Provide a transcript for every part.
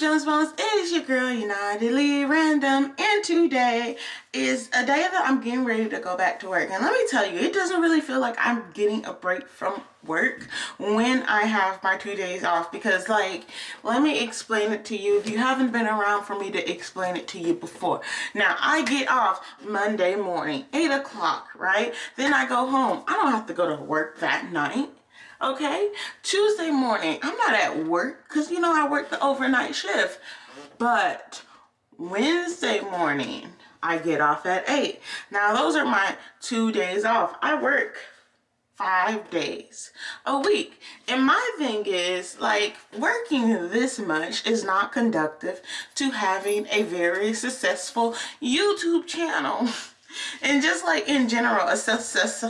Jones Bones? It is your girl, Unitedly Random, and today is a day that I'm getting ready to go back to work. And let me tell you, it doesn't really feel like I'm getting a break from work when I have my 2 days off, because let me explain it to you if you haven't been around for me to explain it to you before. Now, I get off Monday morning, 8 o'clock, right? Then I go home. I don't have to go to work that night. Okay, Tuesday morning, I'm not at work because, I work the overnight shift. But Wednesday morning, I get off at 8. Now, those are my 2 days off. I work 5 days a week. And my thing is, working this much is not conducive to having a very successful YouTube channel. And just in general, a successful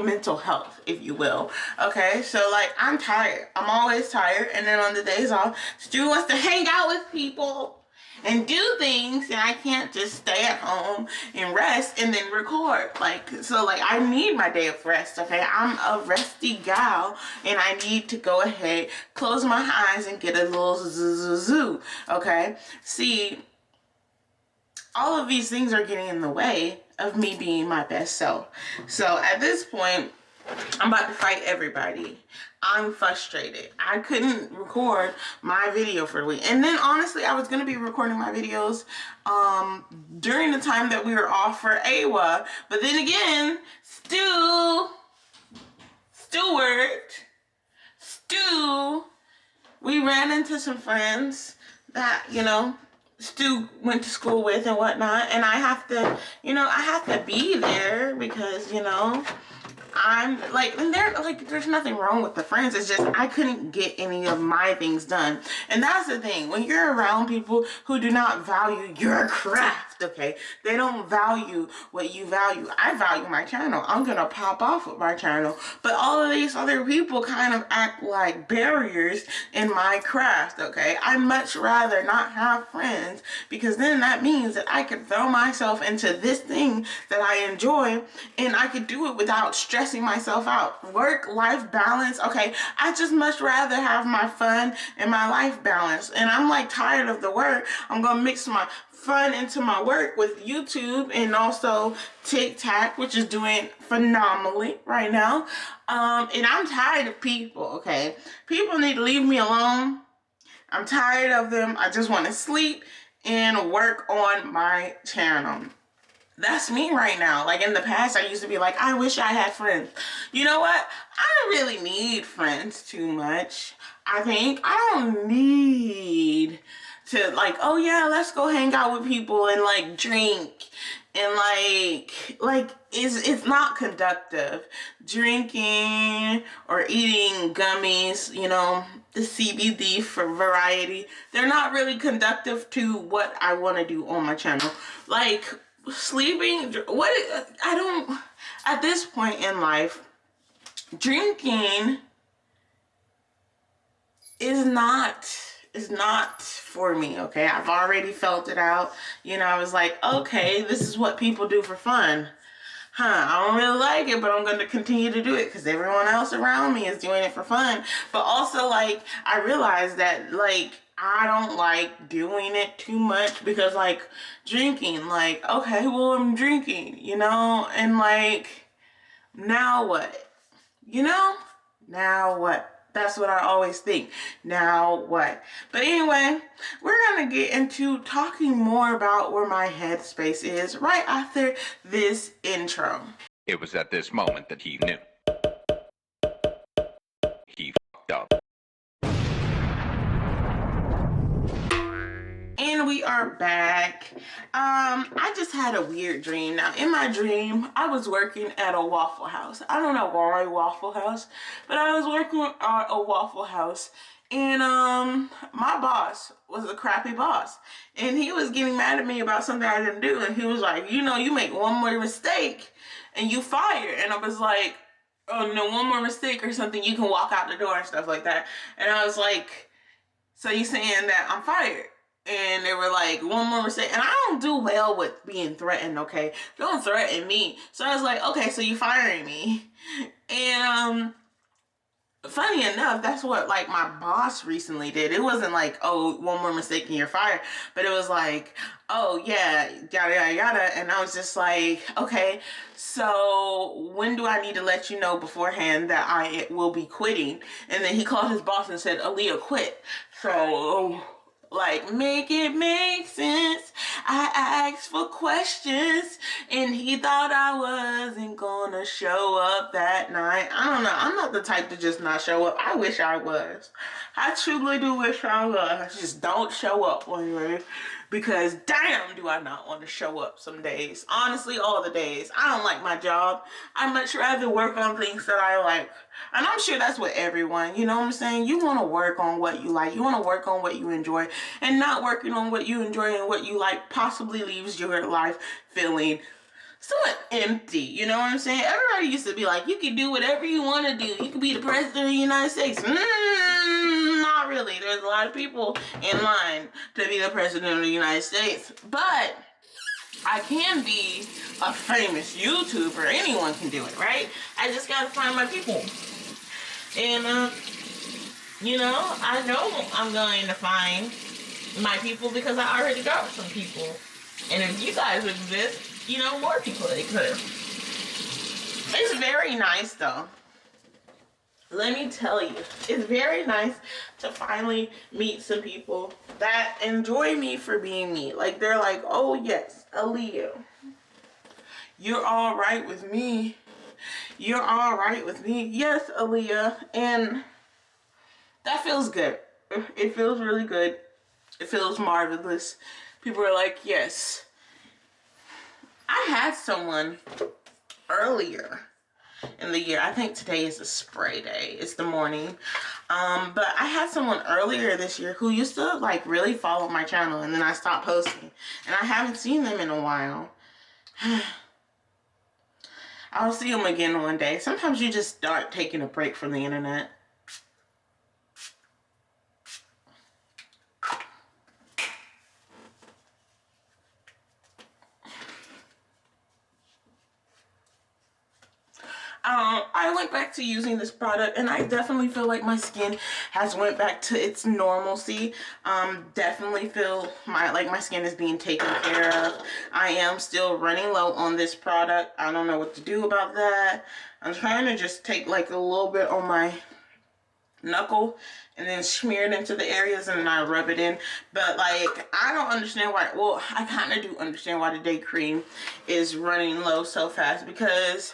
mental health, if you will. Okay, so I'm tired. I'm always tired. And then on the days off, Stu wants to hang out with people and do things, and I can't just stay at home and rest and then record. I need my day of rest, okay? I'm a resty gal, and I need to go ahead, close my eyes, and get a little zoo, okay? See, all of these things are getting in the way of me being my best self. So at this point, I'm about to fight everybody. I'm frustrated. I couldn't record my video for the week. And then honestly, I was going to be recording my videos during the time that we were off for AWA. But then again, we ran into some friends that, Stu went to school with and whatnot, and I have to be there because, I'm and there's nothing wrong with the friends. It's just I couldn't get any of my things done. And that's the thing. When you're around people who do not value your craft, okay? They don't value what you value. I value my channel. I'm gonna pop off with my channel. But all of these other people kind of act like barriers in my craft, okay? I'd much rather not have friends, because then that means that I could throw myself into this thing that I enjoy, and I could do it without stressing myself out. Work-life balance, okay? I just much rather have my fun and my life balance. And I'm tired of the work. I'm gonna mix my fun into my work with YouTube and also TikTok, which is doing phenomenally right now. And I'm tired of people, okay? People need to leave me alone. I'm tired of them. I just want to sleep and work on my channel. That's me right now. In the past, I used to be I wish I had friends. You know what? I don't really need friends too much. I think I don't need to oh yeah, let's go hang out with people and drink and it's not conductive. Drinking or eating gummies, the CBD for variety, they're not really conductive to what I want to do on my channel. Sleeping, at this point in life, drinking is not for me, okay? I've already felt it out. I was okay, this is what people do for fun. I don't really like it, but I'm going to continue to do it because everyone else around me is doing it for fun. But also, I realized that, I don't like doing it too much because, drinking, okay, well, I'm drinking, and, now what? Now what? That's what I always think. Now what? But anyway, we're going to get into talking more about where my headspace is right after this intro. It was at this moment that he knew. He fucked up. And we are back. I just had a weird dream. Now, in my dream, I was working at a Waffle House. I don't know why Waffle House, but I was working at a Waffle House. And my boss was a crappy boss. And he was getting mad at me about something I didn't do. And he was like, you make one more mistake and you fire. And I was like, oh no, one more mistake or something, you can walk out the door and stuff like that. And I was like, so you saying that I'm fired? And they were like, one more mistake. And I don't do well with being threatened, okay? Don't threaten me. So I was like, okay, so you firing me. And funny enough, that's what like my boss recently did. It wasn't like, oh, one more mistake and you're fired, but it was like, oh yeah, yada yada yada. And I was just like, okay, so when do I need to let you know beforehand that I will be quitting? And then he called his boss and said, Alia quit. So like, make it make sense. I asked for questions and he thought I wasn't gonna show up that night. I don't know. I'm not the type to just not show up. I wish I was. I truly do wish I was. I just don't show up one day because damn do I not want to show up some days. Honestly, all the days. I don't like my job. I'd much rather work on things that I like. And I'm sure that's what everyone, you know what I'm saying? You want to work on what you like. You want to work on what you enjoy. And not working on what you enjoy and what you like possibly leaves your life feeling somewhat empty. You know what I'm saying? Everybody used to be like, you can do whatever you want to do. You can be the president of the United States. Not really. There's a lot of people in line to be the president of the United States. But I can be a famous YouTuber. Anyone can do it, right? I just got to find my people. And, you know, I know I'm going to find my people because I already got some people. And if you guys exist, you know, more people exist. It's very nice, though. Let me tell you, it's very nice to finally meet some people that enjoy me for being me. Like, they're like, oh, yes, Alia, you're all right with me. You're all right with me. Yes, Alia. And that feels good. It feels really good. It feels marvelous. People are like, yes. I had someone earlier in the year. I think today is a spray day. It's the morning. But I had someone earlier this year who used to like really follow my channel, and then I stopped posting. And I haven't seen them in a while. I'll see them again one day. Sometimes you just start taking a break from the internet. I went back to using this product, and I definitely feel like my skin has went back to its normalcy. Definitely feel my skin is being taken care of. I am still running low on this product. I don't know what to do about that. I'm trying to just take like a little bit on my knuckle and then smear it into the areas, and then I rub it in. But like, I don't understand why. Well, I kind of do understand why the day cream is running low so fast, because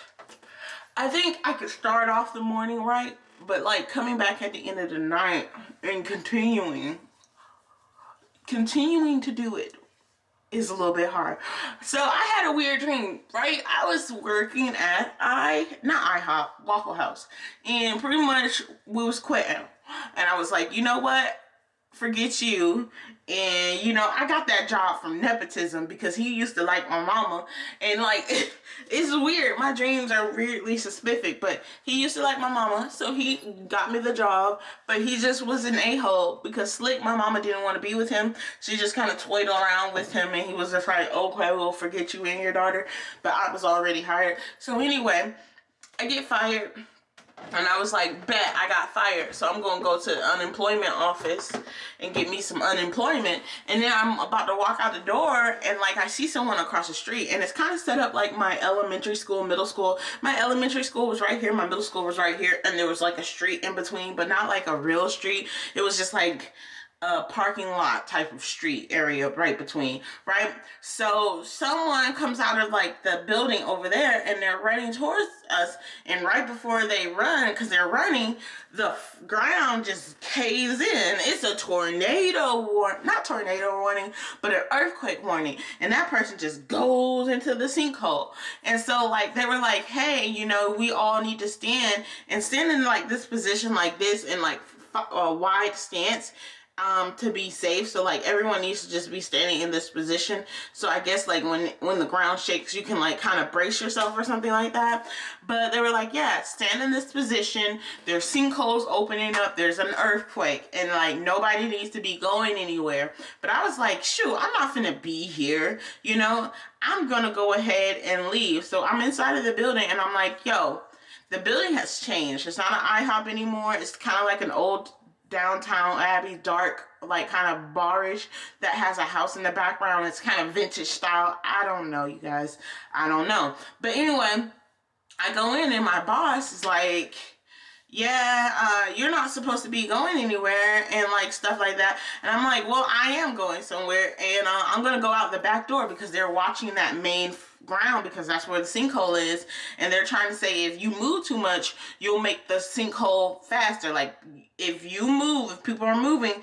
I think I could start off the morning right, but like coming back at the end of the night and continuing to do it is a little bit hard. So I had a weird dream, right? I was working at not IHOP, Waffle House, and pretty much we was quitting. And I was like, you know what? Forget you. And you know, I got that job from nepotism because he used to like my mama. And like, it's weird. My dreams are weirdly specific, but he used to like my mama, so he got me the job. But he just was an a-hole because Slick, my mama, didn't want to be with him. She just kind of toyed around with him, and he was just like, okay, we'll forget you and your daughter. But I was already hired. So anyway, I get fired. And I was like, bet, I got fired. So I'm going to go to the unemployment office and get me some unemployment. And then I'm about to walk out the door, and like I see someone across the street, and it's kind of set up like my elementary school, middle school. My elementary school was right here. My middle school was right here. And there was like a street in between, but not like a real street. It was just like a parking lot type of street area right between, right? So someone comes out of like the building over there, and they're running towards us, and right before they run, because they're running, the ground just caves in. It's a not tornado warning, but an earthquake warning, and that person just goes into the sinkhole. And so like they were like, hey, you know, we all need to stand in like this position like this, in like a wide stance, to be safe. So like everyone needs to just be standing in this position. So I guess like when the ground shakes, you can like kind of brace yourself or something like that. But they were like, yeah, stand in this position. There's sinkholes opening up. There's an earthquake, and like nobody needs to be going anywhere. But I was like, shoot, I'm not gonna be here. You know, I'm gonna go ahead and leave. So I'm inside of the building, and I'm like, yo, the building has changed. It's not an IHOP anymore. It's kind of like an old downtown Abbey, dark, like kind of barish that has a house in the background. It's kind of vintage style. I don't know, you guys. I don't know. But anyway, I go in and my boss is like, yeah, you're not supposed to be going anywhere and like stuff like that. And I'm like, well, I am going somewhere, and I'm gonna go out the back door because they're watching that main ground because that's where the sinkhole is, and they're trying to say if you move too much, you'll make the sinkhole faster. Like if people are moving,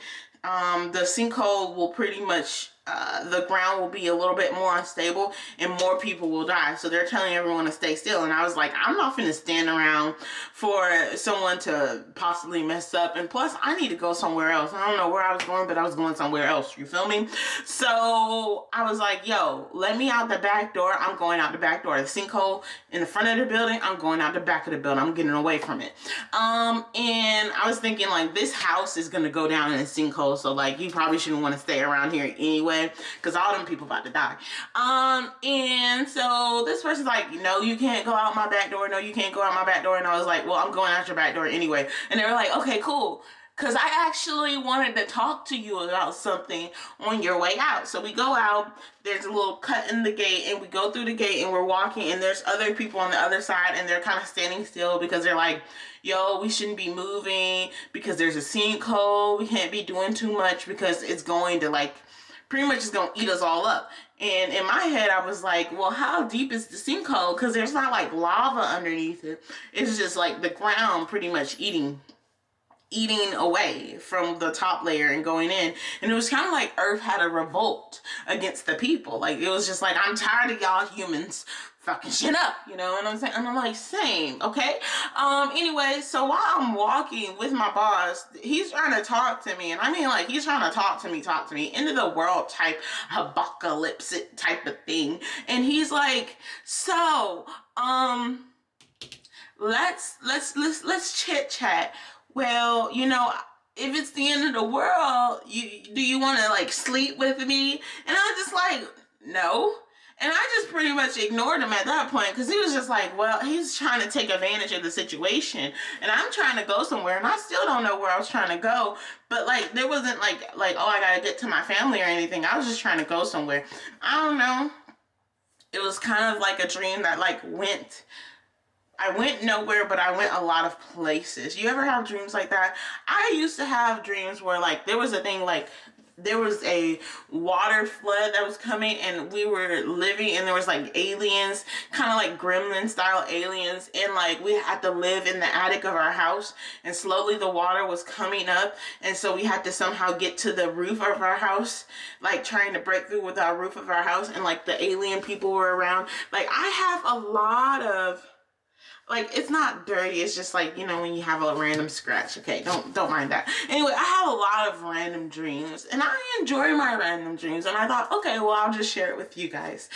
the sinkhole will pretty much, the ground will be a little bit more unstable and more people will die. So they're telling everyone to stay still. And I was like, I'm not finna stand around for someone to possibly mess up. And plus, I need to go somewhere else. I don't know where I was going, but I was going somewhere else. You feel me? So I was like, yo, let me out the back door. I'm going out the back door. The sinkhole in the front of the building, I'm going out the back of the building. I'm getting away from it. And I was thinking like this house is gonna go down in a sinkhole. So like you probably shouldn't want to stay around here anyway, because all them people about to die. And so this person's like, no, you can't go out my back door. No, you can't go out my back door. And I was like, well, I'm going out your back door anyway. And they were like, okay, cool. Because I actually wanted to talk to you about something on your way out. So we go out, there's a little cut in the gate, and we go through the gate and we're walking, and there's other people on the other side, and they're kind of standing still because they're like, yo, we shouldn't be moving because there's a sinkhole. We can't be doing too much because it's going to like, pretty much it's going to eat us all up. And in my head, I was like, well, how deep is the sinkhole? Because there's not like lava underneath it. It's just like the ground pretty much eating away from the top layer and going in. And it was kind of like Earth had a revolt against the people. Like it was just like, I'm tired of y'all humans fucking shit up, you know what I'm saying? And I'm like, same, okay? Anyway, so while I'm walking with my boss, he's trying to talk to me, and I mean like he's trying to talk to me, end of the world type apocalypse type of thing. And he's like, so let's chit chat. Well, you know, if it's the end of the world, do you want to like sleep with me? And I was just like, no. And I just pretty much ignored him at that point because he was just like, well, he's trying to take advantage of the situation. And I'm trying to go somewhere, and I still don't know where I was trying to go. But like, there wasn't like, oh, I got to get to my family or anything. I was just trying to go somewhere. I don't know. It was kind of like a dream that like I went nowhere, but I went a lot of places. You ever have dreams like that? I used to have dreams where like there was a thing like there was a water flood that was coming, and we were living, and there was like aliens, kind of like gremlin style aliens, and like we had to live in the attic of our house, and slowly the water was coming up, and so we had to somehow get to the roof of our house, like trying to break through with our roof of our house, and like the alien people were around. Like I have a lot of, like, it's not dirty, it's just like, you know, when you have a random scratch. Okay, don't mind that. Anyway, I have a lot of random dreams, and I enjoy my random dreams, and I thought, okay, well, I'll just share it with you guys.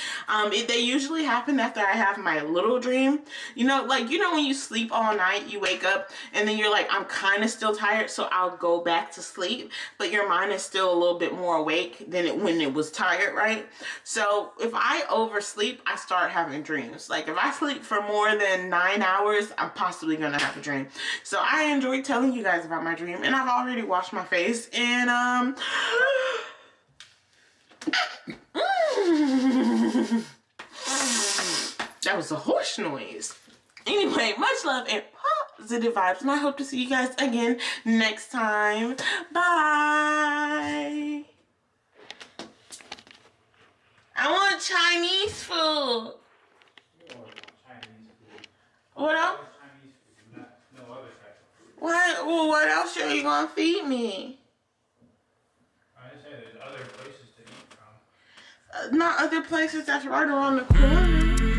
They usually happen after I have my little dream. You know, like, you know when you sleep all night, you wake up, and then you're like, I'm kind of still tired, so I'll go back to sleep, but your mind is still a little bit more awake than when it was tired, right? So if I oversleep, I start having dreams. Like, if I sleep for more than 9 hours, I'm possibly gonna have a dream. So I enjoy telling you guys about my dream, and I've already washed my face, and that was a horse noise. Anyway, much love and positive vibes, and I hope to see you guys again next time. Bye. I want Chinese food. What else? What? Well, what else are you gonna feed me? I just said there's other places to eat from. Not other places that's right around the corner.